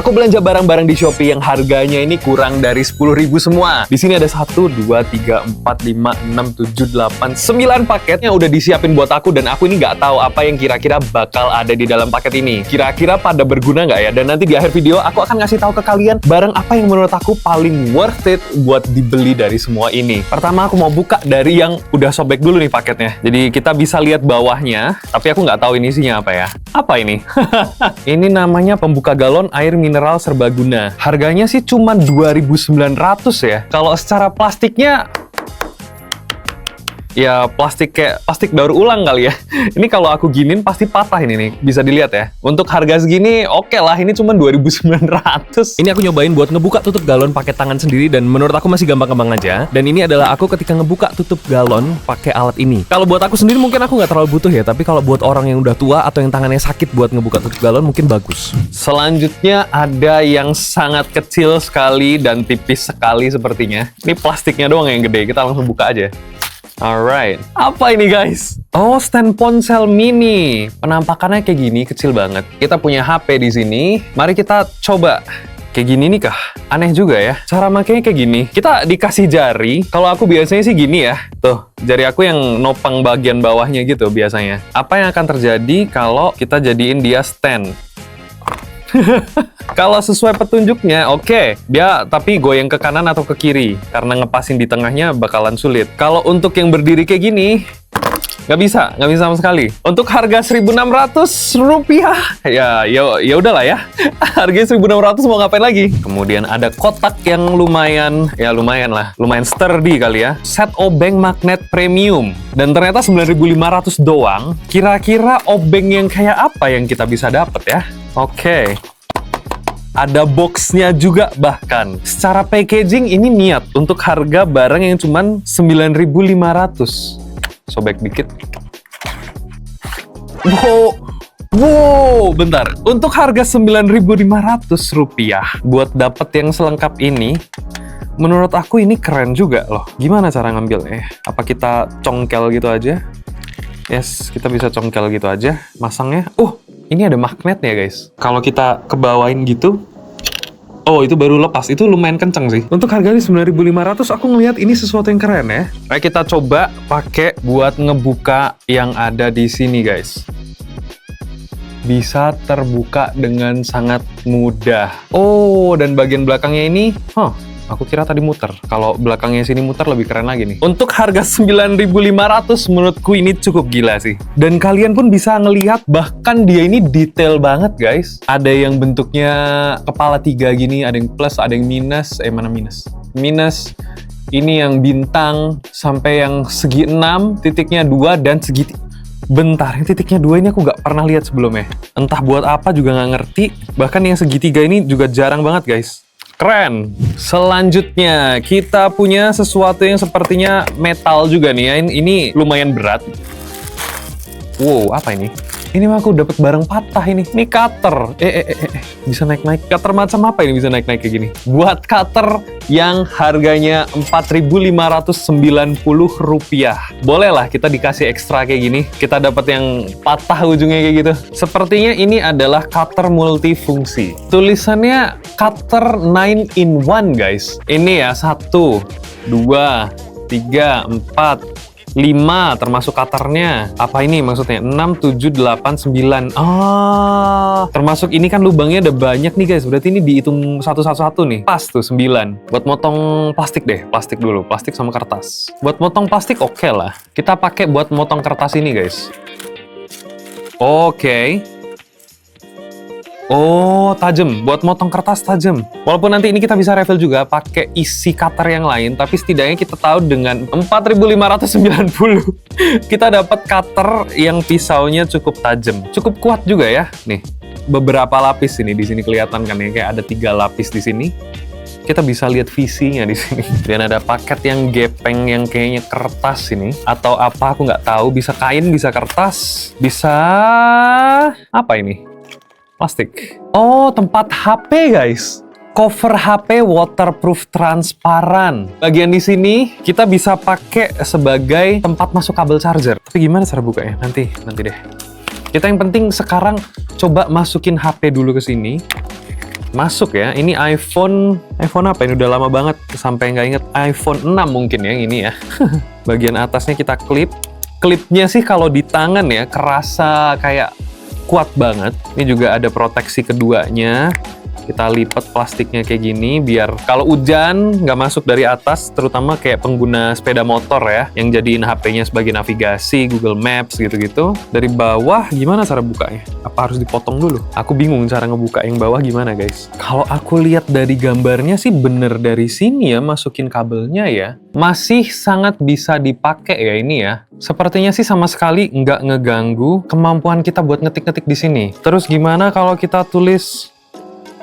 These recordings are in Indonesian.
Aku belanja barang-barang di Shopee yang harganya ini kurang dari 10.000 semua. Di sini ada 1, 2, 3, 4, 5, 6, 7, 8, 9 paket yang udah disiapin buat aku, dan aku ini nggak tahu apa yang kira-kira bakal ada di dalam paket ini. Kira-kira pada berguna nggak ya? Dan nanti di akhir video aku akan ngasih tahu ke kalian barang apa yang menurut aku paling worth it buat dibeli dari semua ini. Pertama aku mau buka dari yang udah sobek dulu nih paketnya. Jadi kita bisa lihat bawahnya, tapi aku nggak tahu ini isinya apa ya. Apa ini? Ini namanya pembuka galon air mineral serbaguna. Harganya sih cuma 2.900 ya. Kalau secara plastiknya ya plastik kayak plastik daur ulang kali ya. Ini kalau aku giniin pasti patah ini nih. Bisa dilihat ya. Untuk harga segini oke lah, ini cuma 2.900. Ini aku nyobain buat ngebuka tutup galon pakai tangan sendiri dan menurut aku masih gampang-gampang aja. Dan ini adalah aku ketika ngebuka tutup galon pakai alat ini. Kalau buat aku sendiri mungkin aku nggak terlalu butuh ya, tapi kalau buat orang yang udah tua atau yang tangannya sakit buat ngebuka tutup galon mungkin bagus. Selanjutnya ada yang sangat kecil sekali dan tipis sekali sepertinya. Ini plastiknya doang yang gede. Kita langsung buka aja. Alright, apa ini guys? Oh, stand ponsel mini. Penampakannya kayak gini, kecil banget. Kita punya HP di sini. Mari kita coba. Kayak gini nih kah? Aneh juga ya. Cara makainya kayak gini. Kita dikasih jari. Kalau aku biasanya sih gini ya. Tuh, jari aku yang nopang bagian bawahnya gitu biasanya. Apa yang akan terjadi kalau kita jadiin dia stand? Kalau sesuai petunjuknya, oke. Dia tapi goyang ke kanan atau ke kiri. Karena ngepasin di tengahnya bakalan sulit. Kalau untuk yang berdiri kayak gini, nggak bisa sama sekali. Untuk harga 1.600 rupiah, ya udahlah ya. Harganya 1.600 mau ngapain lagi? Kemudian ada kotak yang lumayan lah. Lumayan sturdy kali ya. Set obeng magnet premium. Dan ternyata 9.500 doang. Kira-kira obeng yang kayak apa yang kita bisa dapat ya? Oke. Ada boxnya juga bahkan. Secara packaging ini niat untuk harga barang yang cuman 9.500. Sobek dikit. Wow, bentar. Untuk harga 9.500 rupiah buat dapet yang selengkap ini, menurut aku ini keren juga loh. Gimana cara ngambilnya? Apa kita congkel gitu aja? Yes, kita bisa congkel gitu aja masangnya. Ini ada magnetnya guys. Kalau kita kebawain gitu, oh itu baru lepas. Itu lumayan kenceng sih. Untuk harganya 9.500, aku ngelihat ini sesuatu yang keren ya. Nah, kita coba pakai buat ngebuka yang ada di sini guys. Bisa terbuka dengan sangat mudah. Oh, dan bagian belakangnya ini, aku kira tadi muter. Kalau belakangnya sini muter lebih keren lagi nih. Untuk harga 9.500 menurutku ini cukup gila sih. Dan kalian pun bisa ngelihat bahkan dia ini detail banget guys. Ada yang bentuknya kepala 3 gini, ada yang plus, ada yang minus. Mana minus? Minus. Ini yang bintang sampai yang segi 6, titiknya 2 dan segi... Bentar, yang titiknya 2 ini aku nggak pernah lihat sebelumnya. Entah buat apa juga nggak ngerti. Bahkan yang segitiga ini juga jarang banget guys. Keren. Selanjutnya, kita punya sesuatu yang sepertinya metal juga nih ya. Ini lumayan berat. Wow, apa ini? Ini mah aku dapat barang patah ini. Ini cutter. Bisa naik-naik. Cutter macam apa ini bisa naik-naik kayak gini? Buat cutter yang harganya 4.590 rupiah. Bolehlah kita dikasih ekstra kayak gini. Kita dapat yang patah ujungnya kayak gitu. Sepertinya ini adalah cutter multifungsi. Tulisannya cutter 9 in 1 guys. Ini ya 1, 2, 3, 4, 5 termasuk cutternya. Apa ini maksudnya? 6, 7, 8, 9. Termasuk ini kan lubangnya ada banyak nih guys. Berarti ini dihitung satu-satu nih. Pas tuh 9. Buat motong plastik deh. Plastik dulu. Plastik sama kertas. Buat motong plastik oke lah. Kita pakai buat motong kertas ini guys. Oke. Oh, tajam. Buat motong kertas tajam. Walaupun nanti ini kita bisa refill juga pakai isi cutter yang lain, tapi setidaknya kita tahu dengan 4.590 kita dapat cutter yang pisaunya cukup tajam. Cukup kuat juga ya. Nih, beberapa lapis ini di sini kelihatan kan ya, kayak ada 3 lapis di sini. Kita bisa lihat visinya di sini. Dan ada paket yang gepeng yang kayaknya kertas ini atau apa aku nggak tahu. Bisa kain, bisa kertas, bisa apa ini? Plastik. Oh, tempat HP guys. Cover HP waterproof transparan. Bagian di sini kita bisa pakai sebagai tempat masuk kabel charger. Tapi gimana cara bukanya? Nanti deh. Kita yang penting sekarang coba masukin HP dulu ke sini. masuk ya. Ini iPhone apa ini? Udah lama banget sampai nggak inget. iPhone 6 mungkin ya ini ya. Bagian atasnya kita klip. Klipnya sih kalau di tangan ya kerasa kayak kuat banget. Ini juga ada proteksi keduanya. Kita lipat plastiknya kayak gini biar kalau hujan nggak masuk dari atas, terutama kayak pengguna sepeda motor ya, yang jadiin HP-nya sebagai navigasi, Google Maps gitu-gitu. Dari bawah gimana cara bukanya? Apa harus dipotong dulu? Aku bingung cara ngebuka yang bawah gimana guys. Kalau aku lihat dari gambarnya sih bener dari sini ya, masukin kabelnya ya. Masih sangat bisa dipakai ya ini ya. Sepertinya sih sama sekali nggak ngeganggu kemampuan kita buat ngetik-ngetik di sini. Terus gimana kalau kita tulis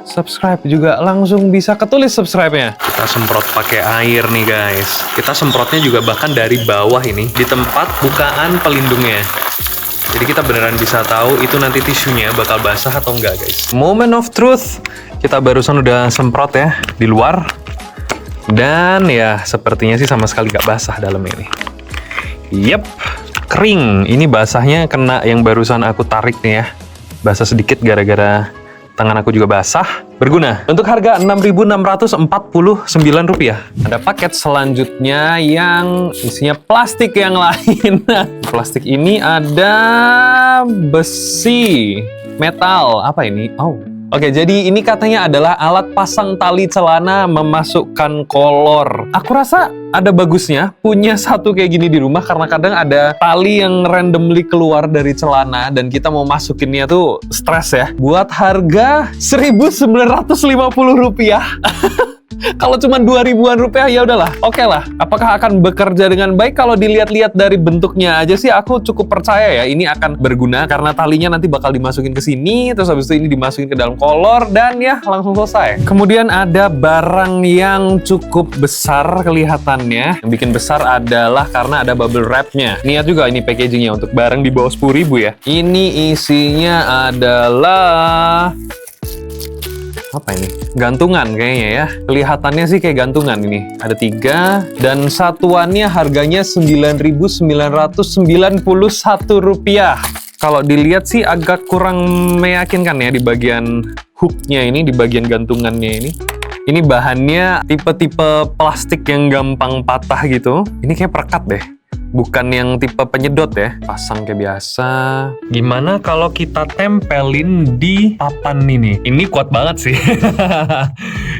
subscribe juga langsung bisa ketulis subscribe-nya. Kita semprot pakai air nih guys. Kita semprotnya juga bahkan dari bawah ini, di tempat bukaan pelindungnya. Jadi kita beneran bisa tahu itu nanti tisunya bakal basah atau enggak guys. Moment of truth. Kita barusan udah semprot ya di luar. Dan ya sepertinya sih sama sekali nggak basah dalamnya ini. Yep, kering. Ini basahnya kena yang barusan aku tarik nih ya. Basah sedikit gara-gara tangan aku juga basah. Berguna. Untuk harga Rp6.649. Ada paket selanjutnya yang isinya plastik yang lain. Plastik ini ada besi, metal. Apa ini? Oh. Oke, jadi ini katanya adalah alat pasang tali celana memasukkan kolor. Aku rasa ada bagusnya punya satu kayak gini di rumah karena kadang ada tali yang randomly keluar dari celana dan kita mau masukinnya tuh stres ya. Buat harga Rp1.950. Kalau cuma Rp2.000-an ya udahlah, oke lah. Apakah akan bekerja dengan baik? Kalau dilihat-lihat dari bentuknya aja sih aku cukup percaya ya ini akan berguna karena talinya nanti bakal dimasukin ke sini, terus habis itu ini dimasukin ke dalam kolor dan ya langsung selesai. Kemudian ada barang yang cukup besar kelihatannya. Yang bikin besar adalah karena ada bubble wrap-nya. Niat juga ini packagingnya untuk barang di bawah Rp10.000 ya. Ini isinya adalah apa ini? Gantungan kayaknya ya. Kelihatannya sih kayak gantungan ini. Ada 3 dan satuannya harganya Rp9.991. Kalau dilihat sih agak kurang meyakinkan ya di bagian hooknya ini, di bagian gantungannya ini. Ini bahannya tipe-tipe plastik yang gampang patah gitu. Ini kayak perekat deh. Bukan yang tipe penyedot ya. Pasang kayak biasa. Gimana kalau kita tempelin di papan ini? Ini kuat banget sih.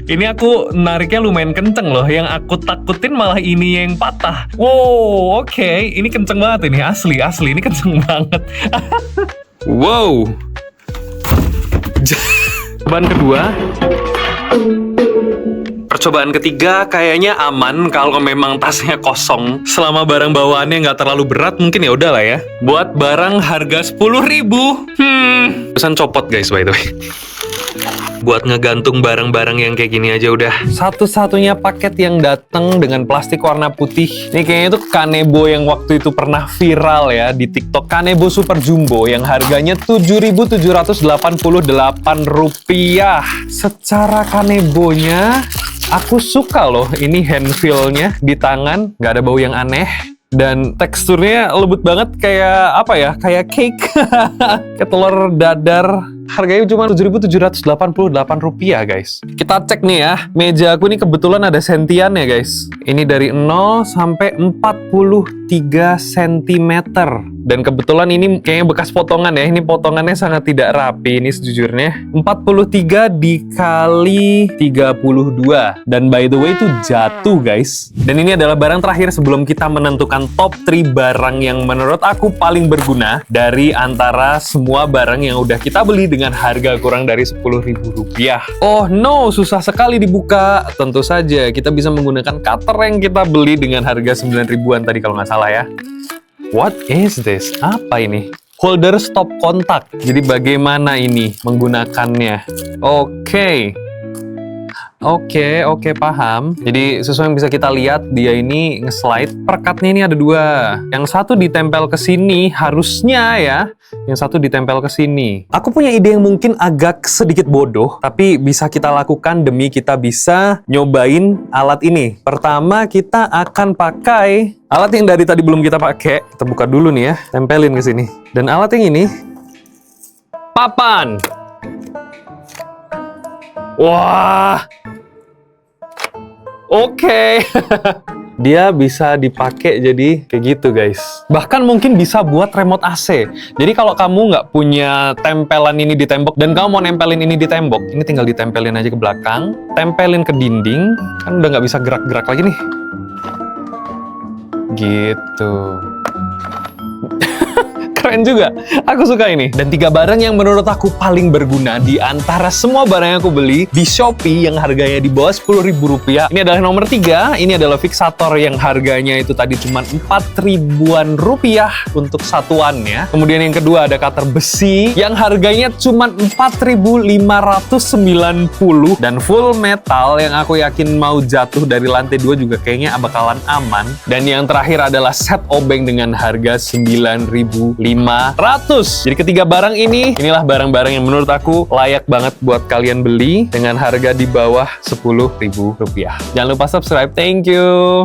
Ini aku nariknya lumayan kenceng loh. Yang aku takutin malah ini yang patah. Wow, oke. Ini kenceng banget ini. Asli. Ini kenceng banget. Wow. Percobaan kedua. Percobaan ketiga kayaknya aman kalau memang tasnya kosong. Selama barang bawaannya nggak terlalu berat, mungkin ya udahlah ya. Buat barang harga Rp10.000, pesan copot guys by the way. Buat ngegantung barang-barang yang kayak gini aja udah. Satu-satunya paket yang datang dengan plastik warna putih. Ini kayaknya itu Kanebo yang waktu itu pernah viral ya di TikTok. Kanebo Super Jumbo yang harganya Rp7.788. Secara Kanebonya aku suka loh, ini hand feel-nya di tangan, nggak ada bau yang aneh. Dan teksturnya lembut banget kayak apa ya, kayak cake. Kayak telur dadar. Harganya cuma Rp7.788 guys. Kita cek nih ya, meja aku ini kebetulan ada sentiannya guys. Ini dari 0 sampai 43 cm. Dan kebetulan ini kayaknya bekas potongan ya. Ini potongannya sangat tidak rapi ini sejujurnya. 43 dikali 32. Dan by the way itu jatuh guys. Dan ini adalah barang terakhir sebelum kita menentukan top 3 barang yang menurut aku paling berguna dari antara semua barang yang udah kita beli dengan harga kurang dari Rp10.000. Oh no, susah sekali dibuka. Tentu saja kita bisa menggunakan cutter yang kita beli dengan harga 9.000-an tadi kalau nggak salah ya. What is this? Apa ini? Holder stop kontak. Jadi bagaimana ini menggunakannya? Oke, paham. Jadi sesuai yang bisa kita lihat, dia ini nge-slide. Perekatnya ini ada 2. Yang satu ditempel ke sini, harusnya ya. Yang satu ditempel ke sini. Aku punya ide yang mungkin agak sedikit bodoh, tapi bisa kita lakukan demi kita bisa nyobain alat ini. Pertama, kita akan pakai alat yang dari tadi belum kita pakai. Kita buka dulu nih ya, tempelin ke sini. Dan alat yang ini, papan. Wah. Oke. Dia bisa dipakai jadi kayak gitu guys. Bahkan mungkin bisa buat remote AC. Jadi kalau kamu nggak punya tempelan ini di tembok dan kamu mau nempelin ini di tembok, ini tinggal ditempelin aja ke belakang, tempelin ke dinding, kan udah nggak bisa gerak-gerak lagi nih. Gitu. Keren juga, aku suka ini. Dan 3 barang yang menurut aku paling berguna di antara semua barang yang aku beli di Shopee yang harganya di bawah Rp10.000. Ini adalah nomor 3, ini adalah fixator yang harganya itu tadi cuma Rp4.000-an untuk satuannya. Kemudian yang kedua ada cutter besi yang harganya cuma Rp4.590 dan full metal yang aku yakin mau jatuh dari lantai 2 juga kayaknya bakalan aman. Dan yang terakhir adalah set obeng dengan harga Rp9.500. Jadi ketiga barang ini, inilah barang-barang yang menurut aku layak banget buat kalian beli dengan harga di bawah Rp10.000. Jangan lupa subscribe, thank you!